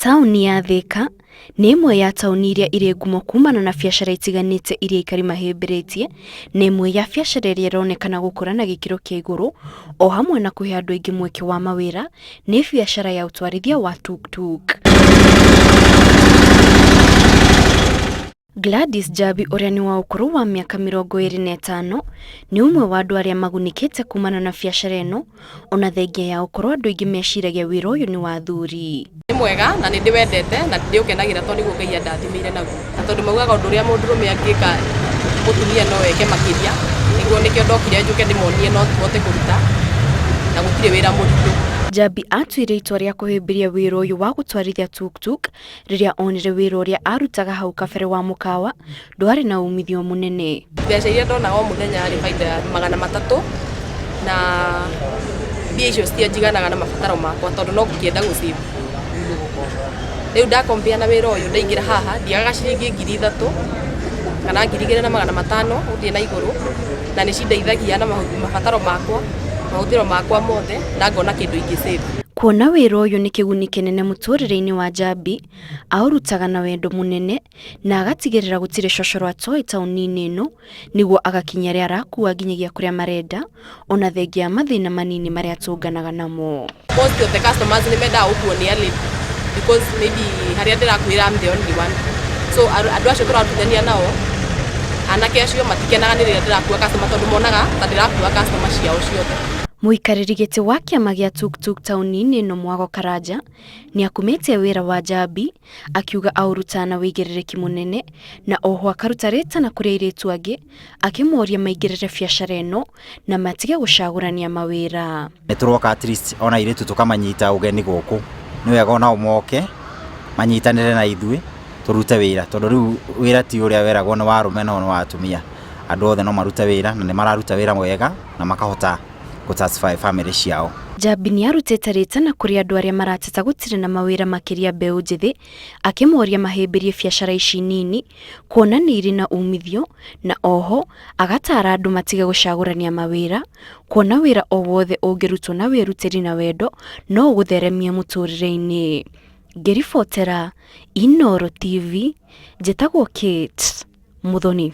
Taũni ya Thika nĩ ĩmwe ya taũni iria irĩ ngumo kumana na biacara itiganĩte iria aikari mahĩmbĩrĩtie, na ĩmwe ya biacara iria ironekana gũkũra na gĩkĩro kĩa igũrũ, o hamwe na kũhe andũ aingĩ mweke wa mawĩra, nĩ biacara ya ũtwarithia wa tuk-tuk. Gladys Njabi ũrĩa nĩ wa ũkũrũ wa mĩaka 25 nĩ ũmwe wa andũ arĩa magunĩkĩte kumana na biacara ĩno, ona thengia ya ũkũrũ andũ aingĩ meciragia wĩra ũyũ nĩ wa athuri. Nĩ mwega na nĩ ndĩwendete na ndĩũkenagĩra tondũ nĩguo Ngai andathimĩire naguo. Na tondũ maugaga ũndũ ũrĩa mũndũrũme angĩka mũtumia no eke makĩria, nĩguo nĩkĩo ndokire njũke ndĩmonie no tũhote kũruta na gũtirĩ wĩra mũritũ. Njabi atuire itua rĩa kũhĩmbĩria wĩra ũyũ wa gũtwarithia tuk-tuk rĩrĩa onire wĩra ũrĩa arutaga hau kabere wa mũkawa ndwarĩ na umithio mũnene. Mbeca iria ndonaga o mũthenya yarĩ baida ya 300 na mbia icio citianjiganaga na mabataro makwa tondũ no ngũkĩenda gũcĩbu. Rĩu ndakompea na wĩra ũyũ ndaingĩra haha ndiagaga ciringi 3000 kana 2500 gũthiĩ na igũrũ, na nĩ cindeithagia na mabataro makwa, mahũthĩro makwa mothe na ngona kĩndũ ingĩcĩbu. Kuona wĩra ũyũ nĩ kĩguni kĩnene mũtũrĩre-inĩ wa Njabi, aũrutaga na wendo mũnene na agatigĩrĩra gũtirĩ cocoro atoĩ taũni-inĩ ĩno, nĩguo agakinya rĩrĩa arakua nginyagia kũrĩa marenda, ona thengia ya mathĩna manini marĩa atũnganaga namo. Most of the customers nĩ mendaga gũkuo nĩ alĩbi because maybe harĩa ndĩrakuĩra I'm the only one. So andũ acio tũrarutithania nao, anake acio matikenaga nĩ rĩrĩa ndĩrakua customer tondũ monaga ta ndĩrakua customer ciao ciothe. Mũikarĩri gĩtĩ wa kĩama gĩa tuk-tuk taũni-inĩ ĩno Mwago Karanja nĩ akumĩtie wĩra wa Njabi, akiuga aũrutaga na wĩigĩrĩrĩki mũnene, na oho akaruta rĩtana kũrĩ airĩtu angĩ, akĩmoria maingĩrĩre biacara ĩno na matige gũcagũrania mawĩra. Nĩ tũroka at least ona airĩtu tũkamanyita ũgeni gũkũ, nĩ wega onao moke manyitanĩre na ithuĩ tũrute wĩra, tondũ rĩu wĩra ti ũrĩa weragwo nĩ wa arũme no nĩ wa atumia. Andũ othe no marute wĩra na nĩ mararuta wĩra mwega na makahota gũsatisfy family ciao. Njabi nĩ arutĩte rĩtana kũrĩ andũ arĩa marateta gũtirĩ na mawĩra makĩria mbeũ njĩthĩ, akĩmoria mahĩmbĩrie biacara ici nini, kuona nĩ irĩ na umithio, na oho agatara andũ matige gũcagũrania mawĩra, kuona wĩra o wothe ũngĩrutwo na wĩrutĩri na wendo no gũtheremia mũtũrĩre-inĩ. Ngĩribotera Inooro TV, njĩtagwo Kate Muthoni.